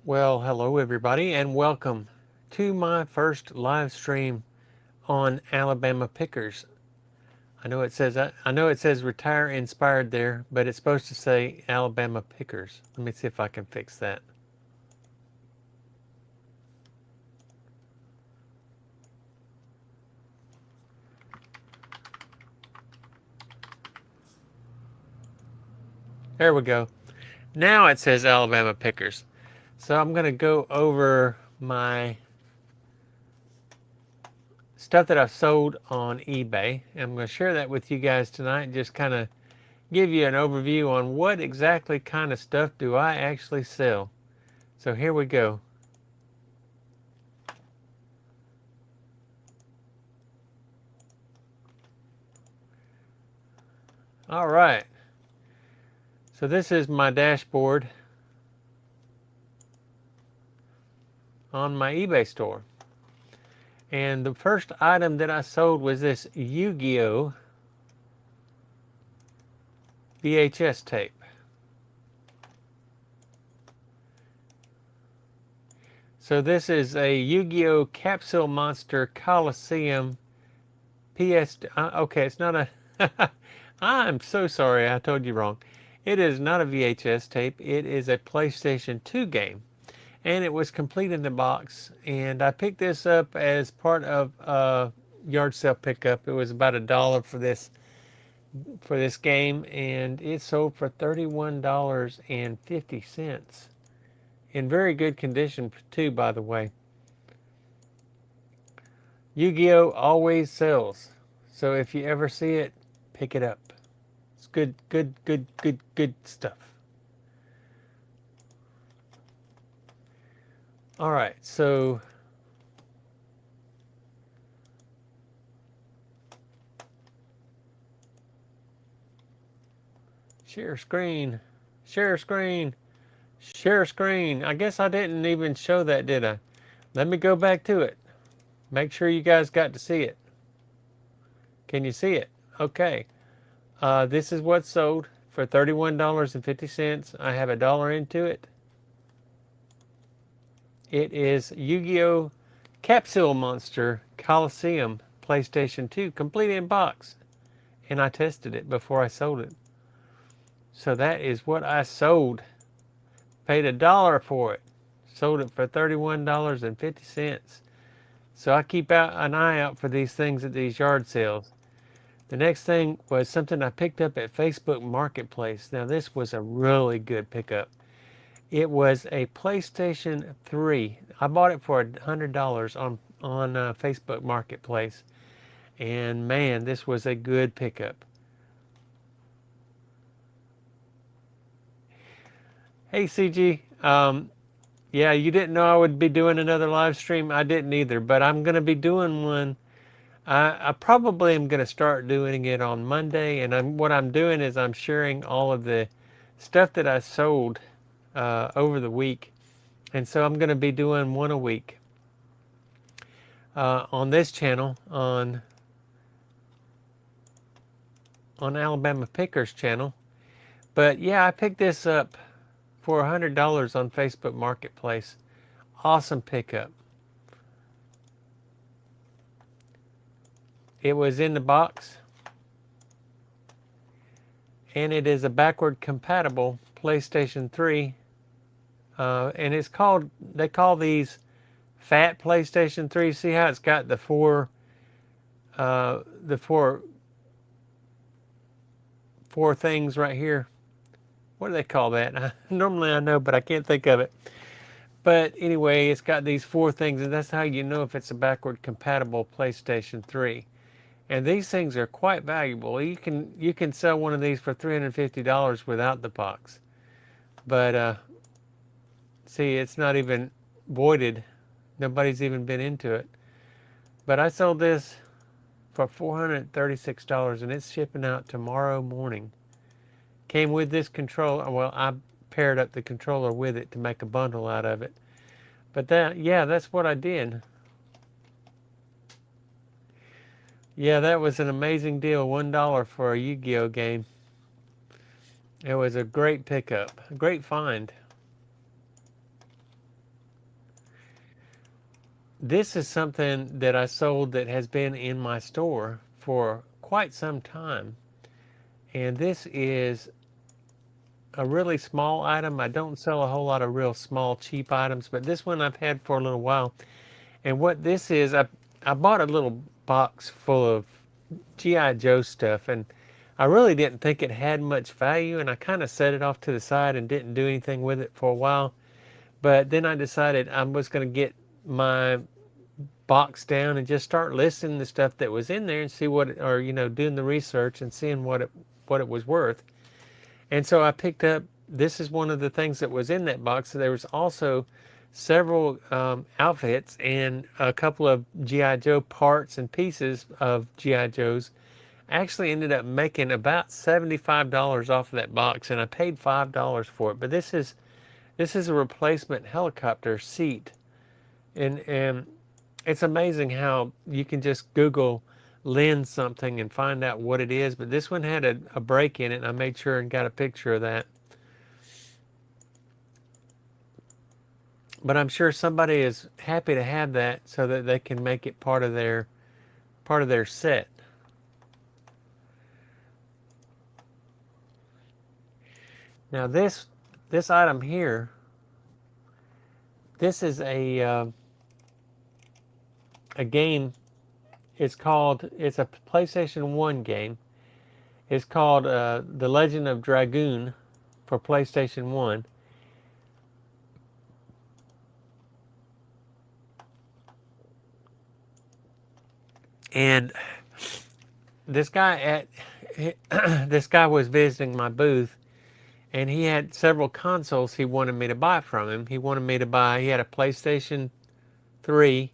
Well, hello everybody, and welcome to my first live stream on Alabama Pickers. I know it says retire inspired there, but it's supposed to say Alabama Pickers. Let me see if I can fix that. There we go. Now it says Alabama Pickers. So I'm going to go over my stuff that I've sold on eBay. I'm going to share that with you guys tonight and just kind of give you an overview on what exactly kind of stuff do I actually sell. So here we go. All right. So this is my dashboard on my eBay store. And the first item that I sold was this Yu-Gi-Oh! VHS tape. So this is a Yu-Gi-Oh! Capsule Monster Coliseum PS. Okay, it's not a. I'm so sorry, I told you wrong. It is not a VHS tape. It is a PlayStation 2 game. And it was complete in the box. And I picked this up as part of a yard sale pickup. It was about $1 for this game, and it sold for $31.50. In very good condition too, by the way. Yu-Gi-Oh! Always sells. So if you ever see it, pick it up. It's good, good, good, good, good stuff. All right, so share screen, share screen, share screen. I guess I didn't even show that, did I? Let me go back to it. Make sure you guys got to see it. Can you see it? Okay. This is what's sold for $31.50. I have $1 into it. It is Yu-Gi-Oh! Capsule Monster Coliseum PlayStation 2, complete in box. And I tested it before I sold it. So that is what I sold. Paid $1 for it. Sold it for $31.50. So I keep an eye out for these things at these yard sales. The next thing was something I picked up at Facebook Marketplace. Now this was a really good pickup. It was a PlayStation 3. I bought it for $100 on Facebook Marketplace. And man, this was a good pickup. Hey CG, yeah, you didn't know I would be doing another live stream. I didn't either, but I'm going to be doing one. I probably am going to start doing it on Monday, and what I'm doing is I'm sharing all of the stuff that I sold over the week, and so I'm going to be doing one a week on this channel on Alabama Pickers channel. But yeah, I picked this up for $100 on Facebook Marketplace. Awesome pickup. It was in the box, and it is a backward compatible PlayStation 3, and they call these fat PlayStation 3. See how it's got the four things right here? What do they call that? Normally I know, but I can't think of it. But anyway, it's got these four things, and that's how you know if it's a backward compatible PlayStation 3. And these things are quite valuable. You can sell one of these for $350 without the box. But see, it's not even voided. Nobody's even been into it. But I sold this for $436, and it's shipping out tomorrow morning. Came with this controller. Well, I paired up the controller with it to make a bundle out of it. But that's what I did. Yeah, that was an amazing deal. $1 for a Yu-Gi-Oh game. It was a great pickup, a great find. this is something that I sold that has been in my store for quite some time. And this is a really small item. I don't sell a whole lot of real small, cheap items, but this one I've had for a little while. And what this is, I bought a little box full of G.I. Joe stuff, and I really didn't think it had much value, and I kind of set it off to the side and didn't do anything with it for a while. But then I decided I was going to get my box down and just start listing the stuff that was in there and see what, or doing the research and seeing what it was worth. And so I picked up. This is one of the things that was in that box. So there was also several outfits and a couple of GI Joe parts and pieces of GI Joes. I actually ended up making about $75 off of that box, and I paid $5 for it. But this is a replacement helicopter seat, and it's amazing how you can just Google lend something and find out what it is. But this one had a break in it, and I made sure and got a picture of that. But I'm sure somebody is happy to have that so that they can make it part of their set. Now this item here, this is a game. It's a PlayStation 1 game. It's called The Legend of Dragoon for PlayStation 1. And this guy this guy was visiting my booth, and he had several consoles he wanted me to buy from him. He had a PlayStation 3.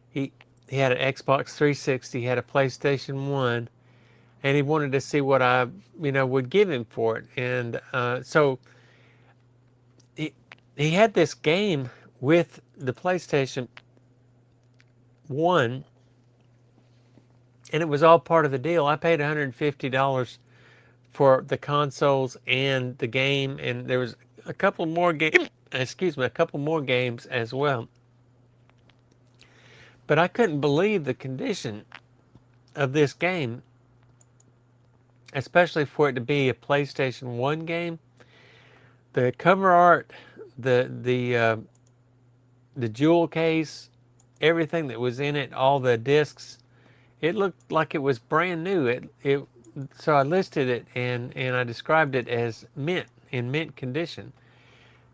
He had an Xbox 360, he had a PlayStation 1, and he wanted to see what I, would give him for it. And so he had this game with the PlayStation 1, and it was all part of the deal. I paid $150 for the consoles and the game, and there was a couple more games as well. But I couldn't believe the condition of this game, especially for it to be a PlayStation 1 game. The cover art, the jewel case, everything that was in it, all the discs, it looked like it was brand new. So I listed it and I described it as in mint condition.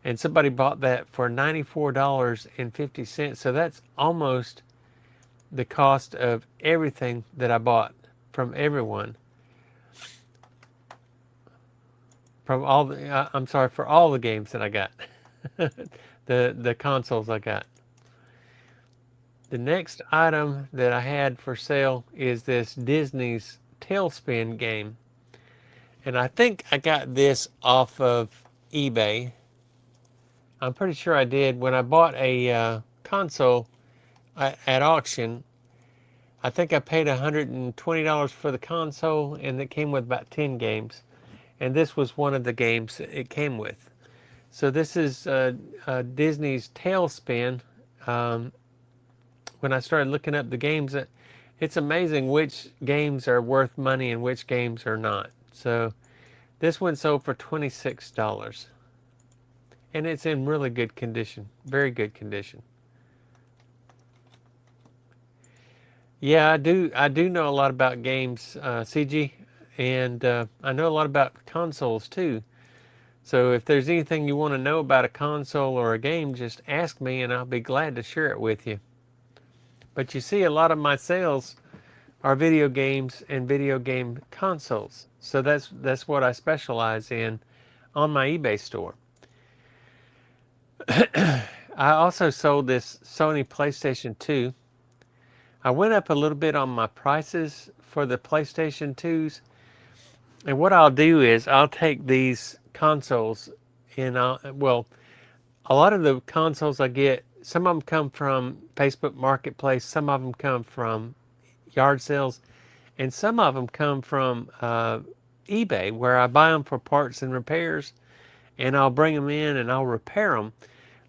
And somebody bought that for $94.50. So that's almost the cost of everything that I bought from everyone. For all the games that I got. the consoles I got. The next item that I had for sale is this Disney's Tailspin game. And I think I got this off of eBay. I'm pretty sure I did. When I bought a console at auction, I think I paid $120 for the console, and it came with about 10 games. And this was one of the games that it came with. So this is Disney's Tailspin. When I started looking up the games, it's amazing which games are worth money and which games are not. So this one sold for $26. And it's in really good condition. Very good condition. Yeah, I do know a lot about games, CG, and I know a lot about consoles too. So if there's anything you want to know about a console or a game, just ask me and I'll be glad to share it with you. But you see, a lot of my sales are video games and video game consoles. So that's what I specialize in on my eBay store. I also sold this Sony PlayStation 2. I went up a little bit on my prices for the PlayStation 2s. And what I'll do is I'll take these consoles and a lot of the consoles I get, some of them come from Facebook Marketplace, some of them come from yard sales, and some of them come from eBay, where I buy them for parts and repairs, and I'll bring them in and I'll repair them.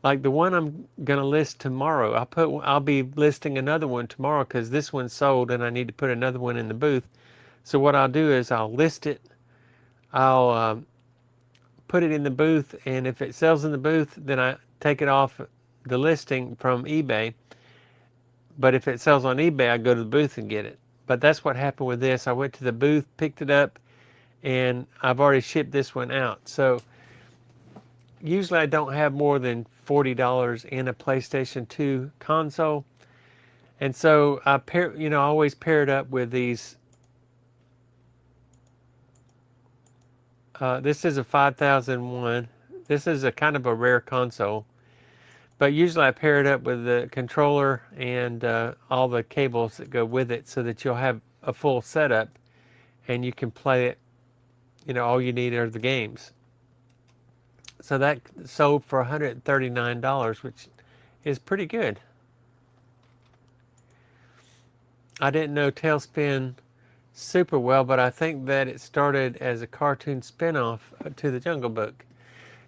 Like the one I'm gonna list tomorrow. I'll be listing another one tomorrow because this one's sold and I need to put another one in the booth. So what I'll do is I'll list it. I'll put it in the booth, and if it sells in the booth, then I take it off the listing from eBay. But if it sells on eBay, I go to the booth and get it. But that's what happened with this. I went to the booth, picked it up, and I've already shipped this one out. So usually I don't have more than $40 in a PlayStation 2 console. And so I always pair it up with these. This is a 5001. This is a kind of a rare console. But usually I pair it up with the controller and all the cables that go with it so that you'll have a full setup and you can play it. All you need are the games. So that sold for $139, which is pretty good. I didn't know Tailspin super well, but I think that it started as a cartoon spinoff to the Jungle Book.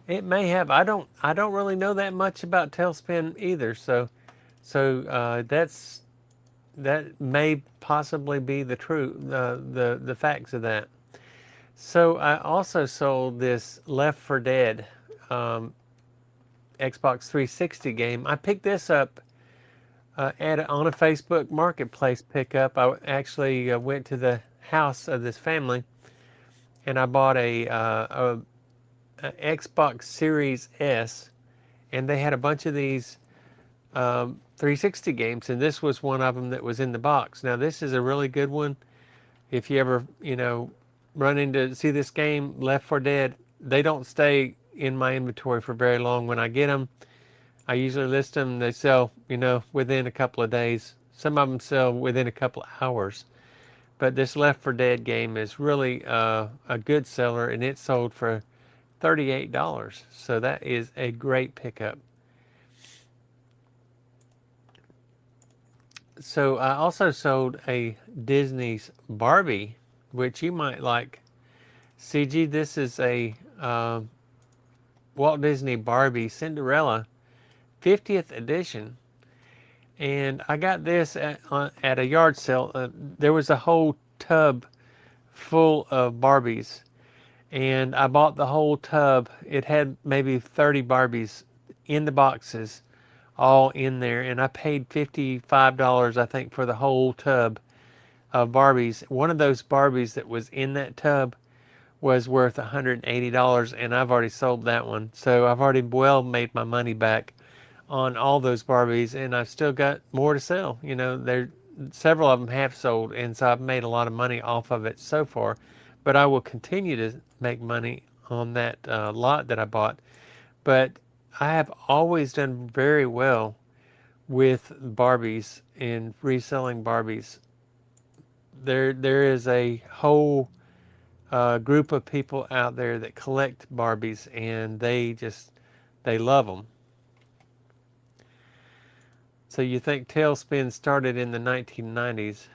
It may have. I don't really know that much about Tailspin either. So that may possibly be the the facts of that. So I also sold this Left 4 Dead Xbox 360 game. I picked this up on a Facebook Marketplace pickup. I actually went to the house of this family, and I bought a Xbox Series S, and they had a bunch of these 360 games, and this was one of them that was in the box. Now this is a really good one. If you ever run into see this game, Left 4 Dead, they don't stay in my inventory for very long. When I get them, I usually list them. They sell within a couple of days. Some of them sell within a couple of hours. But this Left 4 Dead game is really a good seller, and it sold for $38. So that is a great pickup. So I also sold a Disney's Barbie, which you might like. CG, this is a Walt Disney Barbie Cinderella 50th edition. And I got this at a yard sale. There was a whole tub full of Barbies. And I bought the whole tub. It had maybe 30 Barbies in the boxes, all in there. And I paid $55, I think, for the whole tub of Barbies. One of those Barbies that was in that tub was worth $180, and I've already sold that one. So I've already well made my money back on all those Barbies, and I've still got more to sell. Several of them have sold, and so I've made a lot of money off of it so far. But I will continue to make money on that lot that I bought. But I have always done very well with Barbies and reselling Barbies. There is a whole group of people out there that collect Barbies, and they love them. So you think Tailspin started in the 1990s.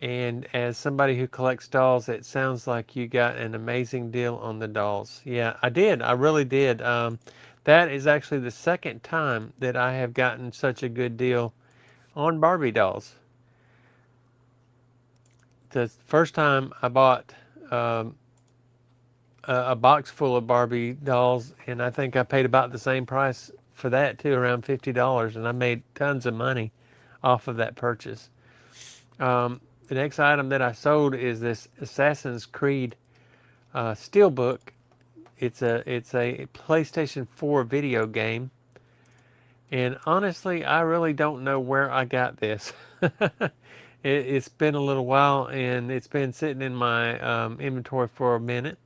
And as somebody who collects dolls, it sounds like you got an amazing deal on the dolls. Yeah, I did. I really did. That is actually the second time that I have gotten such a good deal on Barbie dolls. The first time I bought a box full of Barbie dolls, and I think I paid about the same price for that too, around $50, and I made tons of money off of that purchase. The next item that I sold is this Assassin's Creed Steelbook. It's a PlayStation 4 video game, and honestly, I really don't know where I got this. It's been a little while, and it's been sitting in my inventory for a minute.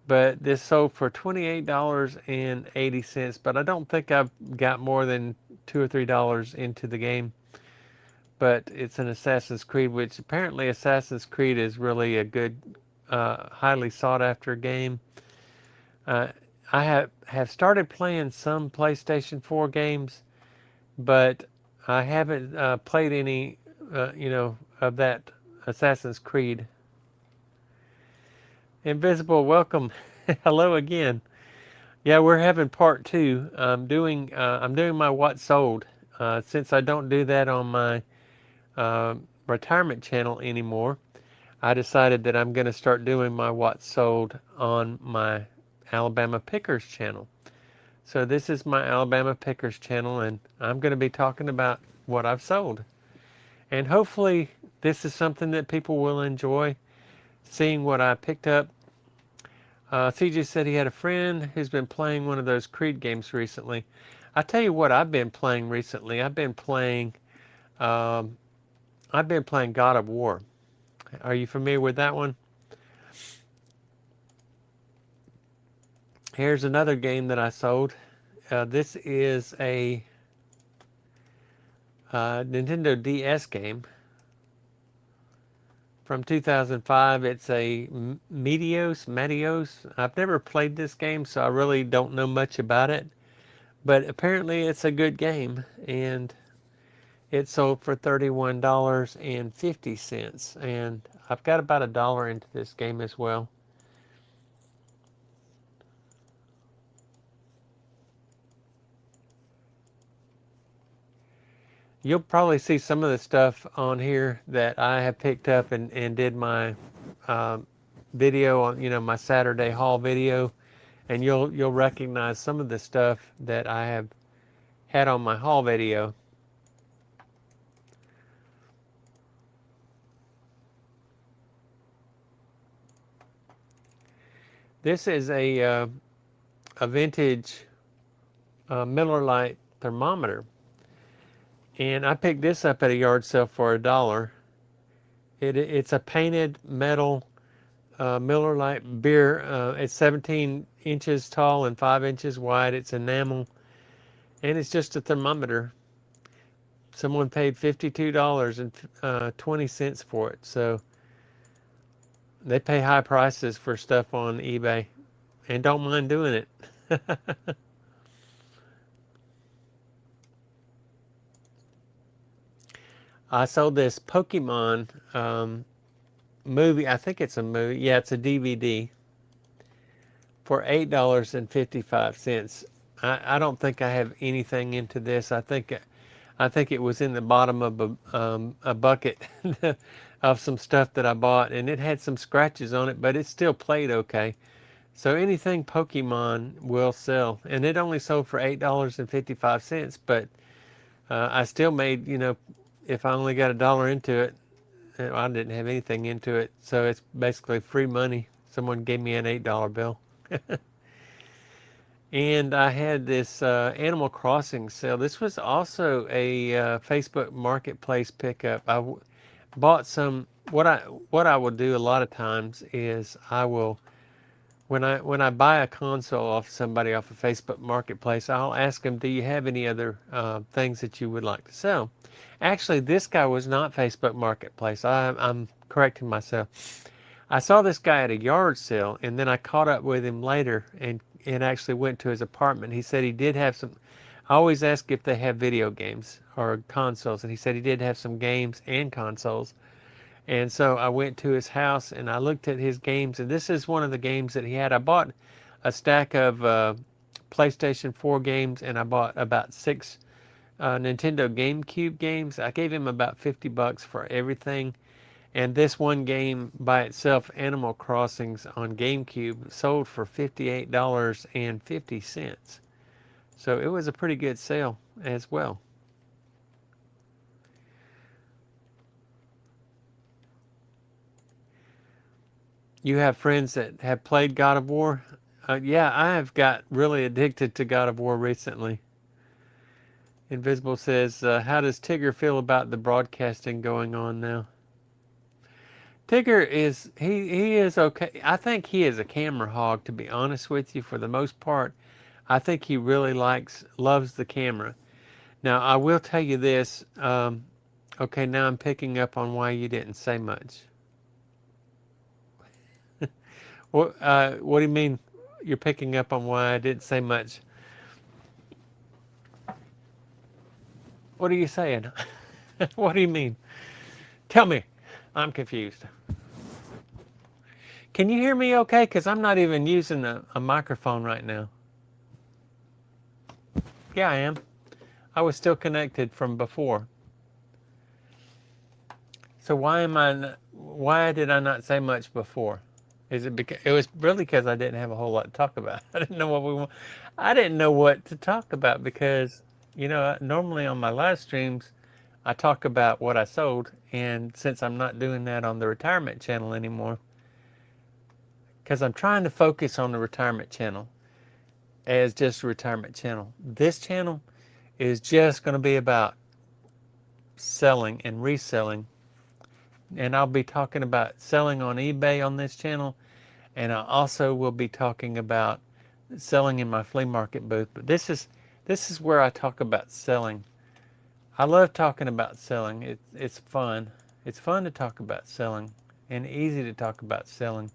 But this sold for $28.80, but I don't think I've got more than $2 or $3 into the game. But it's an Assassin's Creed, which apparently Assassin's Creed is really a good, highly sought after game. I have started playing some PlayStation 4 games, but I haven't played any, of that Assassin's Creed. Invisible, welcome. Hello again. Yeah, we're having part two. I'm doing my what sold. Since I don't do that on my retirement channel anymore, I decided that I'm going to start doing my what sold on my Alabama Pickers channel. So this is my Alabama Pickers channel, and I'm going to be talking about what I've sold. And hopefully this is something that people will enjoy, seeing what I picked up. CJ said he had a friend who's been playing one of those Creed games recently. I tell you what I've been playing recently. Um, I've been playing God of War. Are you familiar with that one? Here's another game that I sold. This is a Nintendo DS game from 2005. It's a Meteos. I've never played this game, so I really don't know much about it. But apparently, it's a good game, and it sold for $31.50. And I've got about $1 into this game as well. You'll probably see some of the stuff on here that I have picked up and did my video on, my Saturday haul video, and you'll recognize some of the stuff that I have had on my haul video. This is a vintage Miller Lite thermometer, and I picked this up at a yard sale for $1. It's a painted metal Miller Lite beer. It's 17 inches tall and 5 inches wide. It's enamel, and it's just a thermometer. Someone paid $52.20 for it, so they pay high prices for stuff on eBay, and don't mind doing it. I sold this Pokemon movie. I think it's a movie. Yeah, it's a DVD for $8.55. I don't think I have anything into this. I think it was in the bottom of a bucket of some stuff that I bought, and it had some scratches on it, but it still played okay. So anything Pokemon will sell, and it only sold for $8.55. But I still made, if I only got $1 into it, I didn't have anything into it, so it's basically free money. Someone gave me an $8 bill. And I had this Animal Crossing sale. This was also a Facebook Marketplace pickup. Bought some. What I will do a lot of times is I will, when I buy a console off somebody off of Facebook Marketplace, I'll ask them, "Do you have any other things that you would like to sell?" Actually, this guy was not Facebook Marketplace. I'm correcting myself. I saw this guy at a yard sale, and then I caught up with him later and actually went to his apartment. He said he did have some. I always ask if they have video games or consoles, and he said he did have some games and consoles. And so I went to his house and I looked at his games, and this is one of the games that he had. I bought a stack of PlayStation 4 games, and I bought about 6 Nintendo GameCube games. I gave him about $50 for everything. And this one game by itself, Animal Crossings on GameCube, sold for $58.50. So it was a pretty good sale as well. You have friends that have played God of War? Yeah, I have got really addicted to God of War recently. Invisible says, how does Tigger feel about the broadcasting going on now? Tigger he is okay. I think he is a camera hog, to be honest with you, for the most part. I think he really loves the camera. Now, I will tell you this. Okay, now I'm picking up on why you didn't say much. What do you mean you're picking up on why I didn't say much? What are you saying? What do you mean? Tell me. I'm confused. Can you hear me okay? Because I'm not even using a microphone right now. Yeah, I am. I was still connected from before. So why did I not say much before? Is it because it was really because I didn't have a whole lot to talk about? I didn't know what we want. I didn't know what to talk about because normally on my live streams I talk about what I sold, and since I'm not doing that on the retirement channel anymore, because I'm trying to focus on the retirement channel as just a retirement channel. This channel is just going to be about selling and reselling, and I'll be talking about selling on eBay on this channel, and I also will be talking about selling in my flea market booth. But this is where I talk about selling. I love talking about selling. It's fun. It's fun to talk about selling and easy to talk about selling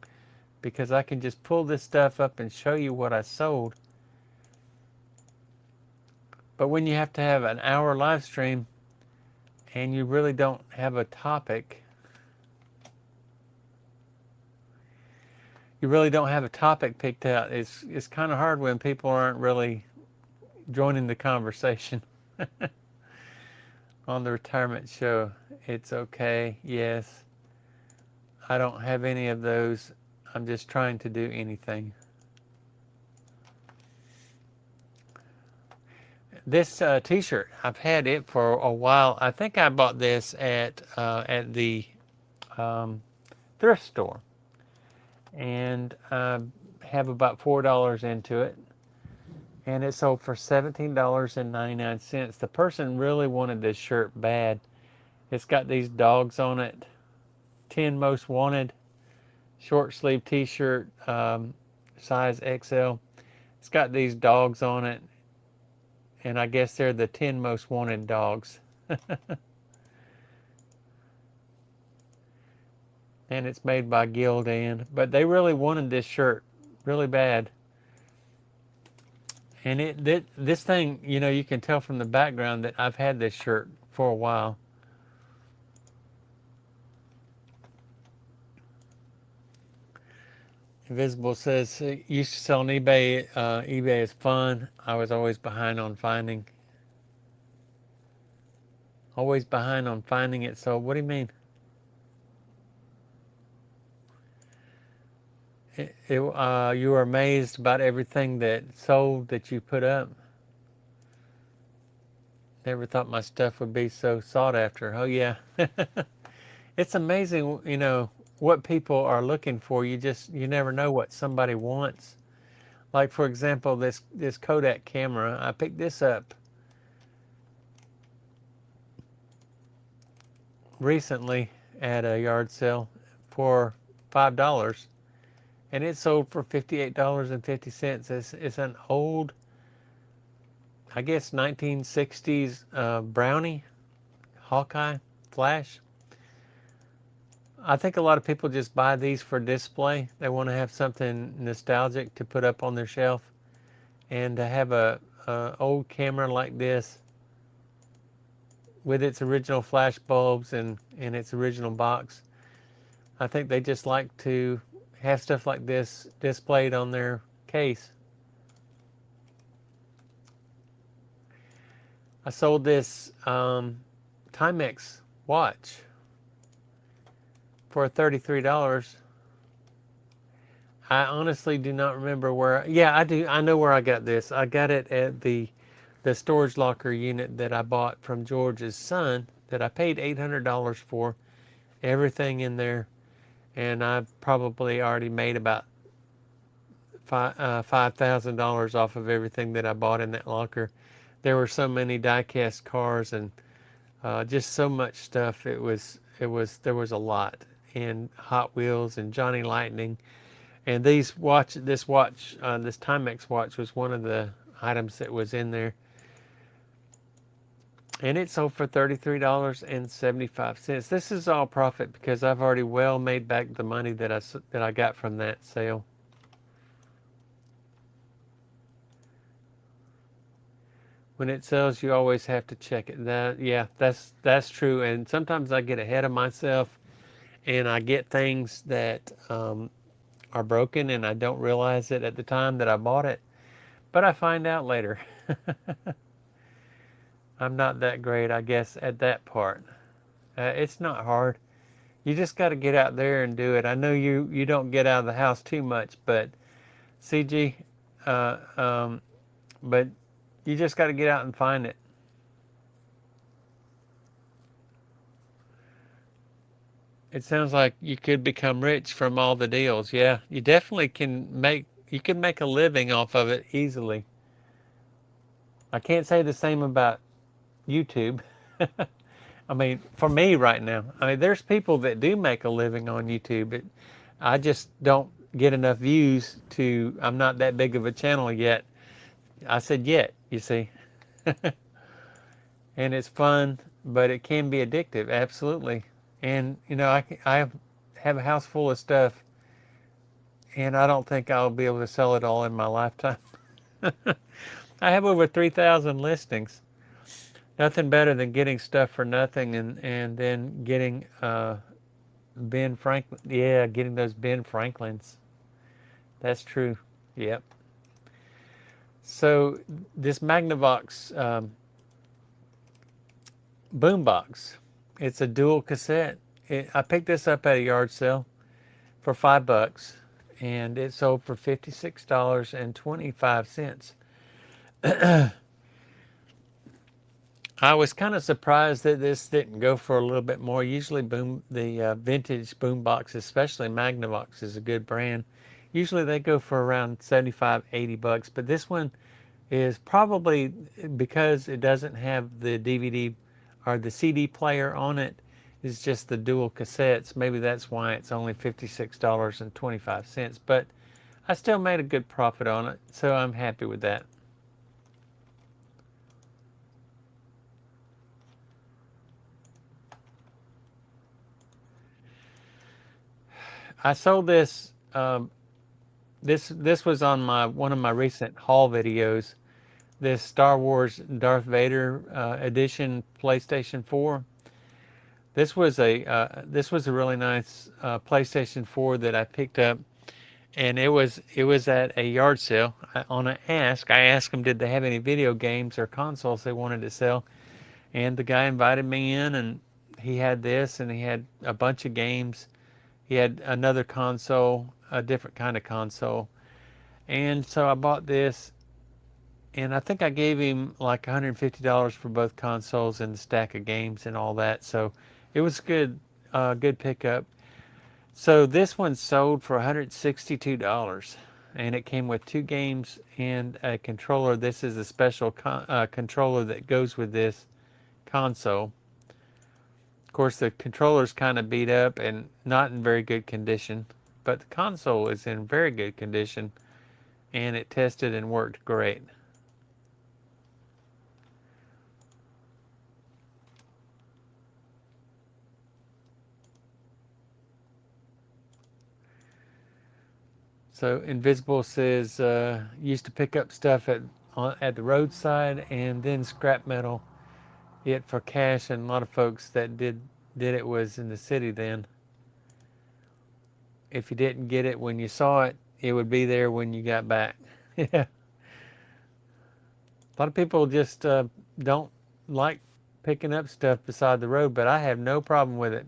because I can just pull this stuff up and show you what I sold. But when you have to have an hour live stream and you really don't have a topic, picked out, it's kind of hard when people aren't really joining the conversation. On the retirement show, it's okay. Yes, I don't have any of those. I'm just trying to do anything. This T-shirt, I've had it for a while. I think I bought this at the um, thrift store, and have about $4 into it, and it sold for $17.99. The person really wanted this shirt bad. It's got these dogs on it. 10 most wanted, short sleeve T-shirt, size XL. It's got these dogs on it, and I guess they're the 10 most wanted dogs. And it's made by Gildan, but they really wanted this shirt really bad. And this thing, you can tell from the background that I've had this shirt for a while. Invisible says, used to sell on eBay. eBay is fun. I was always behind on finding. Always behind on finding it. So what do you mean? You were amazed about everything that sold that you put up. Never thought my stuff would be so sought after. Oh yeah. It's amazing, what people are looking for. You never know what somebody wants. Like for example, this Kodak camera. I picked this up recently at a yard sale for $5, and it sold for $58.50. It's an old, I guess, 1960s Brownie Hawkeye flash. I think a lot of people just buy these for display. They want to have something nostalgic to put up on their shelf, and to have a old camera like this with its original flash bulbs and its original box. I think they just like to have stuff like this displayed on their case. I sold this Timex watch for $33. I honestly do not remember where. Yeah, I do. I know where I got this. I got it at the storage locker unit that I bought from George's son that I paid $800 for. Everything in there, and I've probably already made about $5,000 off of everything that I bought in that locker. There were so many die-cast cars and just so much stuff. There was a lot, and Hot Wheels and Johnny Lightning, and this Timex watch was one of the items that was in there, and it sold for $33.75. This is all profit because I've already well made back the money that I got from that sale. When it sells, you always have to check it. That's true. And sometimes I get ahead of myself, and I get things that are broken, and I don't realize it at the time that I bought it. but I find out later. I'm not that great, I guess, at that part. It's not hard. You just got to get out there and do it. I know you don't get out of the house too much, but CG, uh, um, but you just got to get out and find it. It sounds like you could become rich from all the deals. Yeah, you definitely can make. You can make a living off of it easily. I can't say the same about YouTube. I mean, for me right now, I mean, there's people that do make a living on YouTube. I just don't get enough views to. I'm not that big of a channel yet. I said yet, you see, and it's fun, but it can be addictive. Absolutely. And I have a house full of stuff, and I don't think I'll be able to sell it all in my lifetime. I have over 3,000 listings. Nothing better than getting stuff for nothing, and then getting Ben Franklin. Yeah, getting those Ben Franklins. That's true. Yep. So this Magnavox boombox, it's a dual cassette. I picked this up at a yard sale for $5, and it sold for $56.25. I was kind of surprised that this didn't go for a little bit more. Usually, the vintage boom box, especially Magnavox, is a good brand. Usually, they go for around 75, $80. But this one is probably because it doesn't have the DVD or the CD player on it. It's just the dual cassettes. Maybe that's why it's only $56.25. But I still made a good profit on it, so I'm happy with that. I sold this. This was on one of my recent haul videos. This Star Wars Darth Vader edition PlayStation 4. This was a really nice PlayStation 4 that I picked up, and it was at a yard sale. I asked them did they have any video games or consoles they wanted to sell, and the guy invited me in, and he had this, and he had a bunch of games. He had another console, a different kind of console. And so I bought this, and I think I gave him like $150 for both consoles and the stack of games and all that. So it was good, good pickup. So this one sold for $162, and it came with 2 games and a controller. This is a special controller that goes with this console. Of course, the controller's kind of beat up and not in very good condition, but the console is in very good condition, and it tested and worked great. So Invisible says used to pick up stuff at the roadside and then scrap metal it for cash, and a lot of folks that did it was in the city then. If you didn't get it when you saw it, it would be there when you got back. Yeah. A lot of people just don't like picking up stuff beside the road, but I have no problem with it.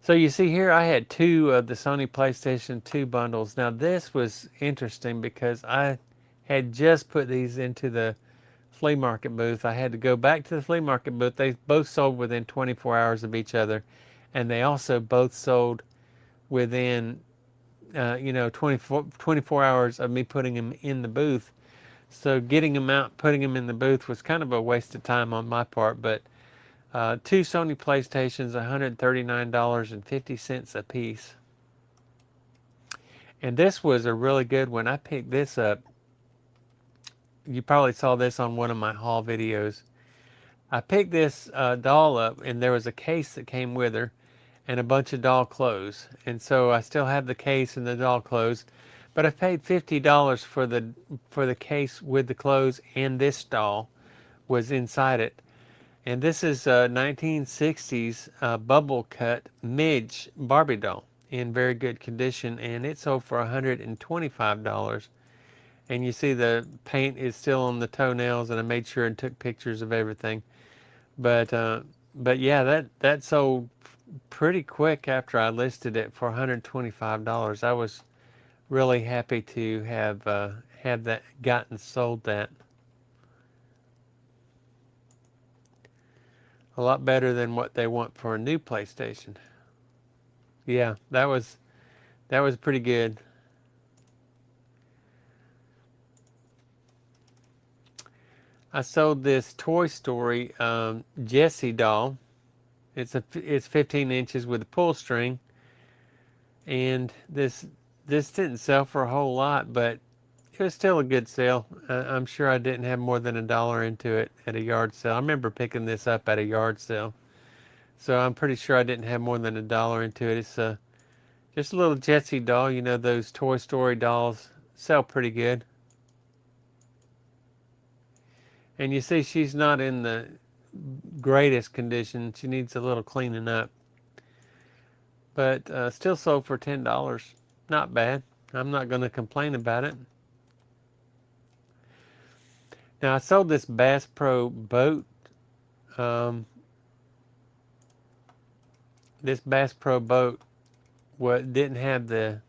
So you see here, I had 2 of the Sony PlayStation 2 bundles. Now this was interesting because I had just put these into the flea market booth. I had to go back to the flea market booth. They both sold within 24 hours of each other, and they also both sold within 24 hours of me putting them in the booth. So getting them out, putting them in the booth was kind of a waste of time on my part. But 2 Sony PlayStations, $139.50 a piece. And this was a really good one. I picked this up. You probably saw this on one of my haul videos. I picked this doll up, and there was a case that came with her and a bunch of doll clothes. And so I still have the case and the doll clothes, but I paid $50 for the case with the clothes, and this doll was inside it. And this is a 1960s bubble cut Midge Barbie doll in very good condition, and it sold for $125. and you see the paint is still on the toenails, and I made sure and took pictures of everything. But yeah, that sold pretty quick after I listed it for $125. I was really happy to have that gotten sold that. A lot better than what they want for a new PlayStation. Yeah, that was pretty good. I sold this Toy Story Jessie doll. It's 15 inches with a pull string, and this didn't sell for a whole lot, but it was still a good sale. I'm sure I didn't have more than $1 into it at a yard sale. I remember picking this up at a yard sale, so I'm pretty sure I didn't have more than $1 into it. It's just a little Jessie doll. You know, those Toy Story dolls sell pretty good. And you see she's not in the greatest condition. She needs a little cleaning up. But still sold for $10. Not bad. I'm not going to complain about it. Now I sold this Bass Pro boat. Um, this Bass Pro boat didn't have the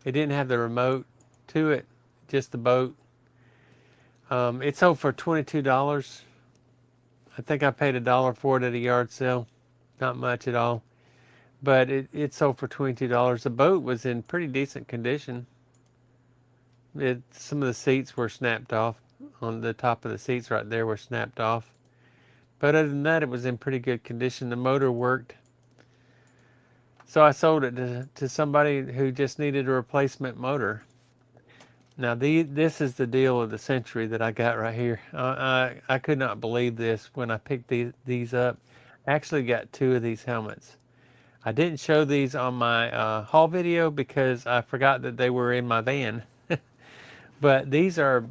remote to it, just the boat. It sold for $22. I think I paid $1 for it at a yard sale. Not much at all. But it sold for $22. The boat was in pretty decent condition. Some of the seats were snapped off. On the top of the seats right there were snapped off. But other than that, it was in pretty good condition. The motor worked. So I sold it to somebody who just needed a replacement motor. Now this is the deal of the century that I got right here. I could not believe this when I picked these up. I actually got 2 of these helmets. I didn't show these on my haul video because I forgot that they were in my van. But these are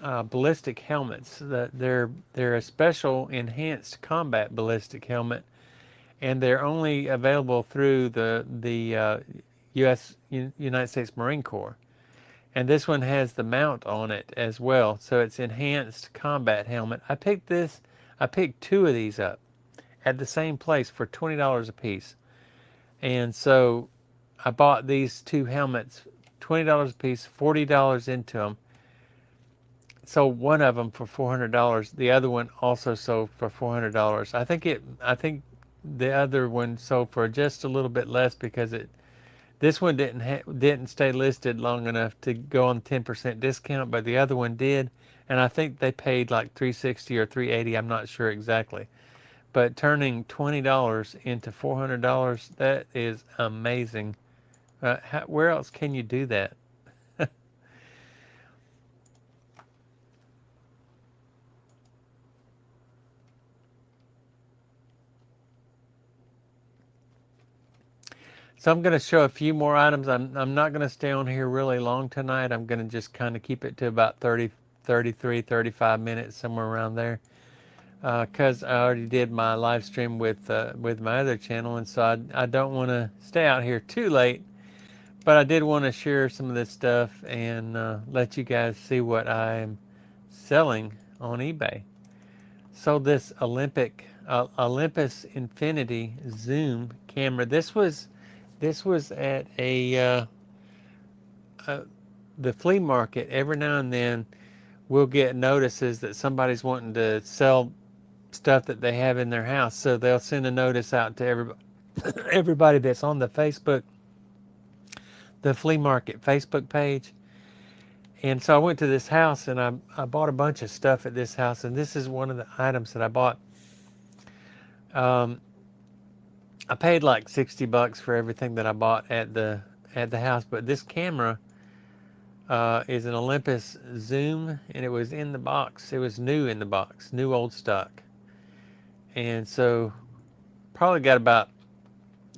ballistic helmets. They're a special enhanced combat ballistic helmet, and they're only available through the United States Marine Corps. And this one has the mount on it as well, so it's enhanced combat helmet. I picked 2 of these up at the same place for $20 a piece. And so I bought these 2 helmets, $20 a piece, $40 into them. Sold one of them for $400. The other one also sold for $400. I think the other one sold for just a little bit less because this one didn't stay listed long enough to go on 10% discount, but the other one did, and I think they paid like $360 or $380. I'm not sure exactly. But turning $20 into $400, that is amazing. Where else can you do that? So I'm going to show a few more items. I'm not going to stay on here really long tonight. I'm going to just kind of keep it to about 30, 33, 35 minutes, somewhere around there. Because I already did my live stream with my other channel, and so I don't want to stay out here too late. But I did want to share some of this stuff and let you guys see what I'm selling on eBay. Sold this Olympus Infinity Zoom camera. This was at the flea market. Every now and then we'll get notices that somebody's wanting to sell stuff that they have in their house, so they'll send a notice out to everybody that's on the flea market Facebook page. And so I went to this house and I bought a bunch of stuff at this house, and this is one of the items that I bought. I paid like $60 for everything that I bought at the house, but this camera is an Olympus Zoom, and it was in the box. It was new in the box, new old stock. And so probably got about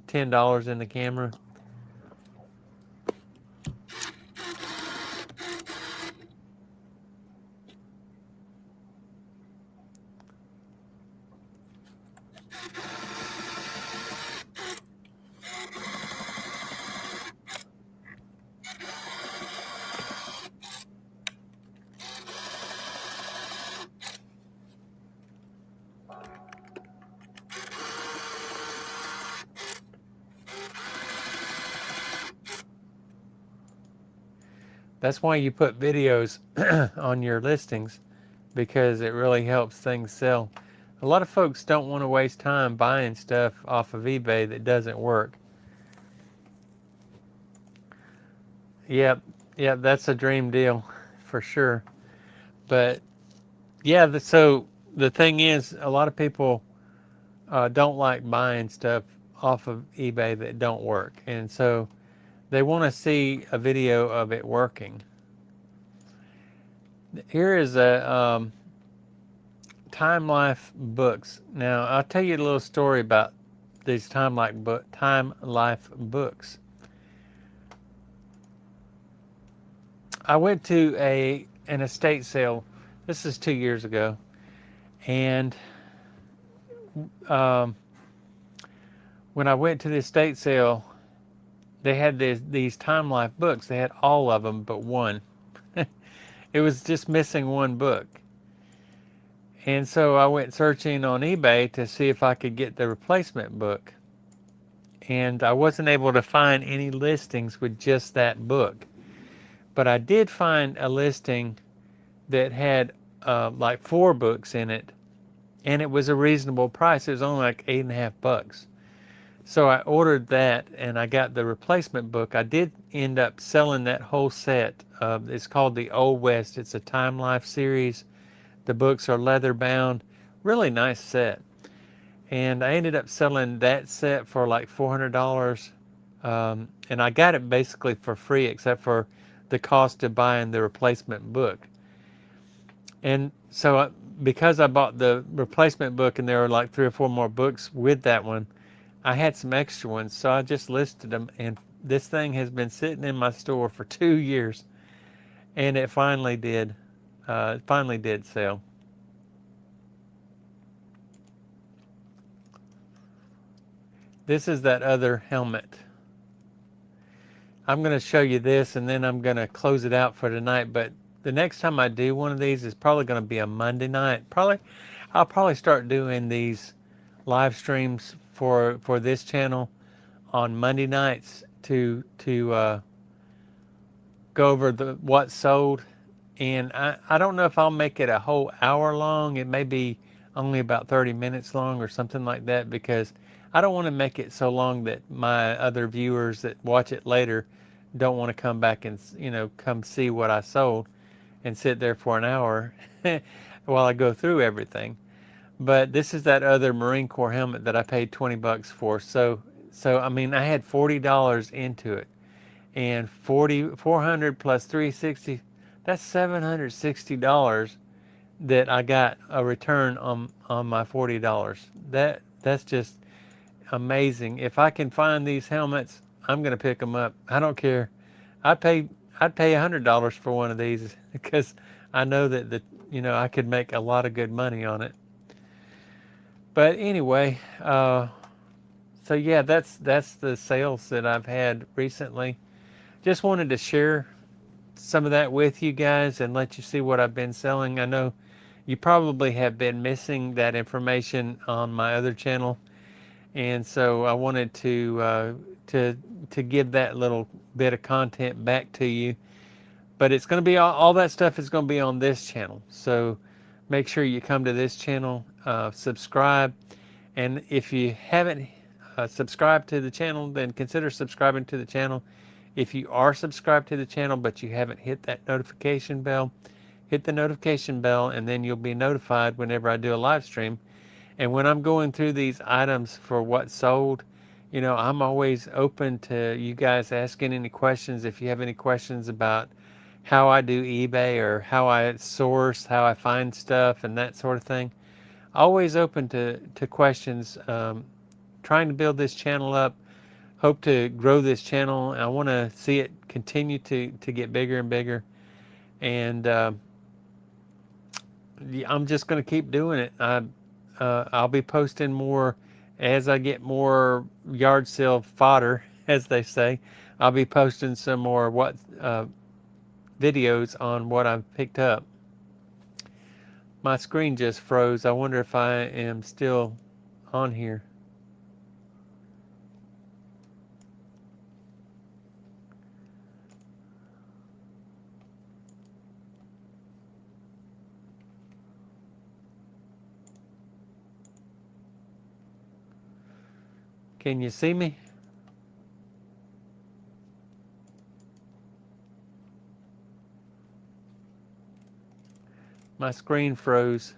$10 in the camera. That's why you put videos on your listings, because it really helps things sell. A lot of folks don't want to waste time buying stuff off of eBay that doesn't work. Yep, yep, that's a dream deal for sure. But yeah, so the thing is, a lot of people don't like buying stuff off of eBay that don't work, and so they want to see a video of it working. Here is a Time Life books. Now I'll tell you a little story about these Time Life books. I went to an estate sale. This is 2 years ago, and um, when I went to the estate sale, they had these Time Life books. They had all of them but one. It was just missing one book. And so I went searching on eBay to see if I could get the replacement book. And I wasn't able to find any listings with just that book. But I did find a listing that had like 4 books in it, and it was a reasonable price. It was only like $8.50. So I ordered that, and I got the replacement book. I did end up selling that whole set. It's called the Old West. It's a Time Life series. The books are leather bound. Really nice set. And I ended up selling that set for like $400. And I got it basically for free, except for the cost of buying the replacement book. And so because I bought the replacement book and there were like 3 or 4 more books with that one, I had some extra ones, so I just listed them, and this thing has been sitting in my store for 2 years, and it finally did sell. This is that other helmet. I'm going to show you this, and then I'm going to close it out for tonight, but the next time I do one of these is probably going to be a Monday night. I'll probably start doing these live streams for this channel on Monday nights to go over what sold. And I don't know if I'll make it a whole hour long. It may be only about 30 minutes long or something like that, because I don't want to make it so long that my other viewers that watch it later don't want to come back and come see what I sold and sit there for an hour while I go through everything. But this is that other Marine Corps helmet that I paid $20 for. So I mean, I had $40 into it, and 400 plus 360, that's $760 that I got a return on my $40. That's just amazing. If I can find these helmets, I'm gonna pick them up. I don't care. I'd pay $100 for one of these, because I know that I could make a lot of good money on it. But anyway, so yeah, that's the sales that I've had recently. Just wanted to share some of that with you guys and let you see what I've been selling. I know you probably have been missing that information on my other channel, and so I wanted to give that little bit of content back to you. But it's going to be all that stuff is going to be on this channel. So make sure you come to this channel, subscribe, and if you haven't subscribed to the channel, then consider subscribing to the channel. If you are subscribed to the channel but you haven't hit that notification bell, hit the notification bell, and then you'll be notified whenever I do a live stream. And when I'm going through these items for what sold, I'm always open to you guys asking any questions. If you have any questions about how I do eBay or how I source, how I find stuff and that sort of thing, always open to questions. Trying to build this channel up, hope to grow this channel. I want to see it continue to get bigger and bigger, and I'm just going to keep doing it. I'll be posting more as I get more yard sale fodder, as they say. I'll be posting some more videos on what I've picked up. My screen just froze. I wonder if I am still on here. Can you see me? My screen froze.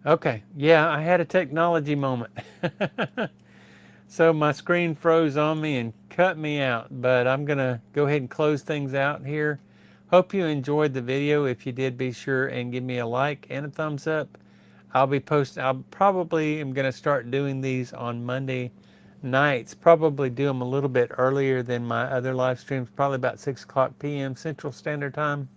Okay, yeah, I had a technology moment. So my screen froze on me and cut me out, but I'm gonna go ahead and close things out here. Hope you enjoyed the video. If you did, be sure and give me a like and a thumbs up. I'll probably am gonna start doing these on Monday nights. Probably do them a little bit earlier than my other live streams, probably about 6 o'clock p.m. Central Standard Time.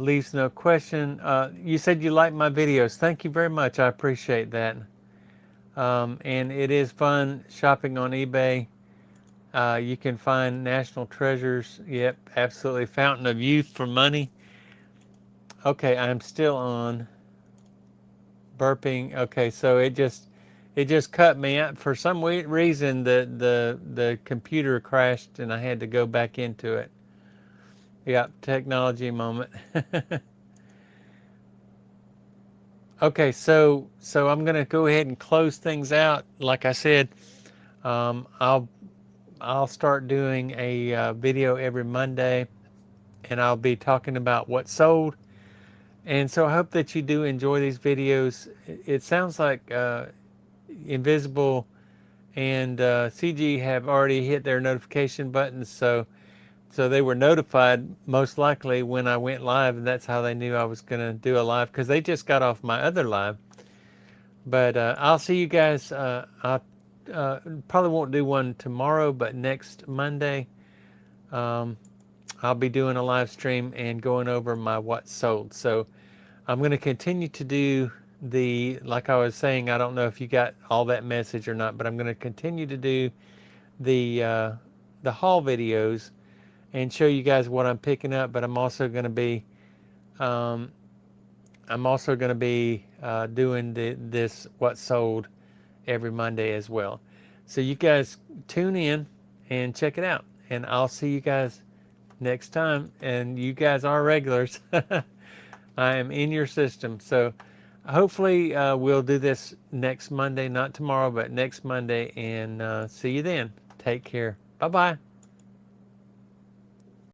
Leaves no question. You said you like my videos. Thank you very much. I appreciate that. And it is fun shopping on eBay. You can find national treasures. Yep, absolutely. Fountain of youth for money. Okay, I'm still on burping. Okay, so it just cut me out for some reason. The computer crashed and I had to go back into it. Yep, technology moment. Okay, so I'm gonna go ahead and close things out. Like I said, I'll start doing a video every Monday, and I'll be talking about what sold. And so I hope that you do enjoy these videos. It sounds like Invisible and CG have already hit their notification buttons, so they were notified most likely when I went live, and that's how they knew I was going to do a live, because they just got off my other live. But I'll see you guys. I probably won't do one tomorrow, but next Monday I'll be doing a live stream and going over my what sold. So I'm going to continue to do like I was saying, I don't know if you got all that message or not, but I'm going to continue to do the haul videos and show you guys what I'm picking up. But I'm also going to be doing this what sold every Monday as well. So you guys tune in and check it out, and I'll see you guys next time. And you guys are regulars. I am in your system. So hopefully we'll do this next Monday, not tomorrow, but next Monday, and see you then. Take care. Bye-bye.